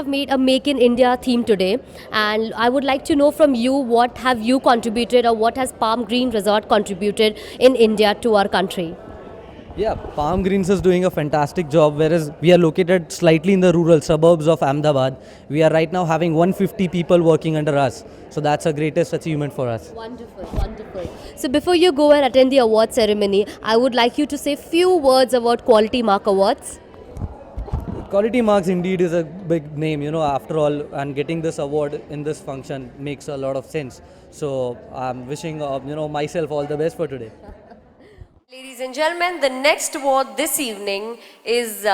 have made a Make in India theme today, and I would like to know from you what have you contributed or what has Palm Green Resort contributed in India to our country. Yeah, Palm Greens is doing a fantastic job, whereas we are located slightly in the rural suburbs of Ahmedabad. We are right now having 150 people working under us. So that's a greatest achievement for us. Wonderful, wonderful. So before you go and attend the award ceremony, I would like you to say few words about Quality Mark Awards. Quality Marks indeed is a big name, after all, and getting this award in this function makes a lot of sense. So I'm wishing, myself all the best for today. Ladies and gentlemen, the next award this evening is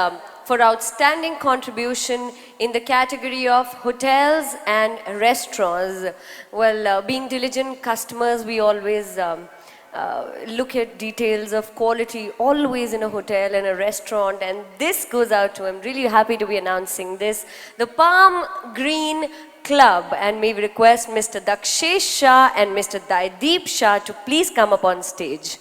for outstanding contribution in the category of hotels and restaurants. Well, being diligent customers, we always look at details of quality always in a hotel and a restaurant, and this goes out to him. Really happy to be announcing this. The Palm Green Club, and may we request Mr. Dakshesh Shah and Mr. Daideep Shah to please come up on stage.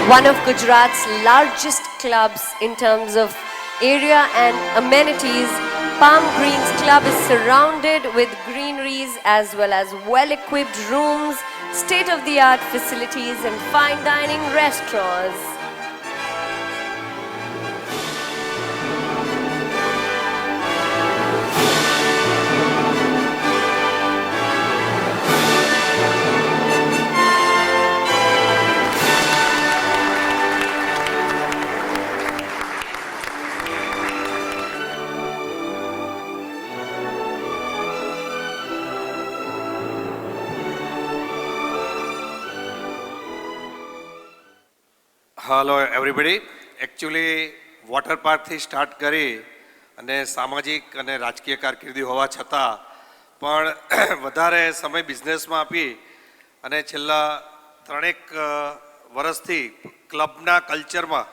One of Gujarat's largest clubs in terms of area and amenities, Palm Greens Club is surrounded with greeneries as well as well-equipped rooms, state-of-the-art facilities and fine dining restaurants. Hello everybody. Actually water પાર્કથી start કરી અને સામાજિક અને રાજકીય કારકિર્દી હોવા છતાં પણ વધારે સમય બિઝનેસમાં આપી અને છેલ્લા 3 વર્ષથી ક્લબના કલ્ચરમાં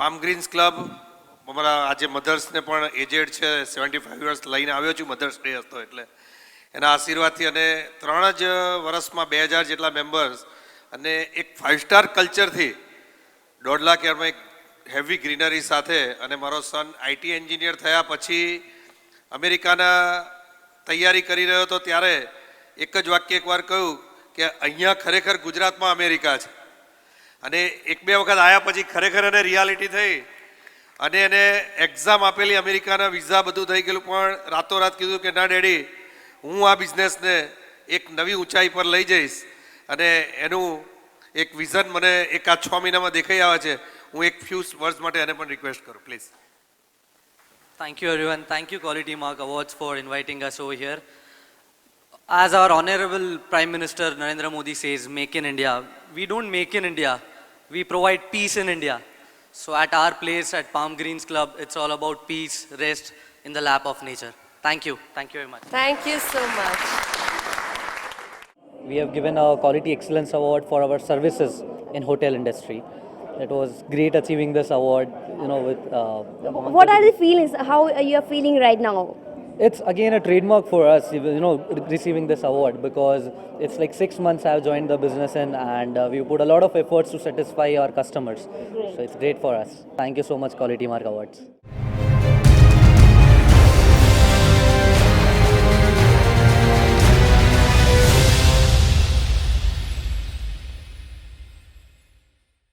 પામ ગ્રીન્સ ક્લબ અમારા આજે મધર્સને પણ એજેડ છે 75 યર્સ લઈને આવ્યો છું મધર્સ ડે હતો એટલે એના આશીર્વાદથી અને 3 જ વર્ષમાં 2000 જેટલા મેમ્બર્સ અને એક 5 સ્ટાર કલ્ચરથી 1.5 લાખ યારમાં એક હેવી ગ્રીનરી સાથે અને મારો સન આઈટી એન્જિનિયર થયા પછી અમેરિકાના તૈયારી કરી રહ્યો હતો ત્યારે એક જ વાક્ય એકવાર કહ્યું કે અહીંયા ખરેખર ગુજરાતમાં અમેરિકા છે અને 1-2 વખત આવ્યા પછી ખરેખર એને રિયાલિટી થઈ અને એને એક્ઝામ આપેલી અમેરિકાના વિઝા બધું થઈ ગયેલું પણ રાતોરાત કીધું કે ના ડેડી હું આ બિઝનેસને એક નવી ઊંચાઈ પર લઈ જઈશ અને એનું એક વિઝન મને એક આ 6 મહિનામાં દેખાઈ આવે છે. હું એક ફ્યુ વર્ડ્સ માટે એને પણ રિક્વેસ્ટ કરું please. Thank you everyone. Thank you Quality Mark Awards for inviting us over here. As our Honorable Prime Minister Narendra Modi says, Make in India. We don't make in India. We provide peace in India. So at our place at Palm Greens Club, it's all about peace, rest in the lap of nature. Thank you. Thank you very much. Thank you so much. We have given a Quality Excellence Award for our services in hotel industry. It was great achieving this award, with... What are the feelings? How you are feeling right now? It's again a trademark for us, receiving this award because it's like 6 months I've joined the business and we put a lot of efforts to satisfy our customers. Great. So it's great for us. Thank you so much, Quality Mark Awards.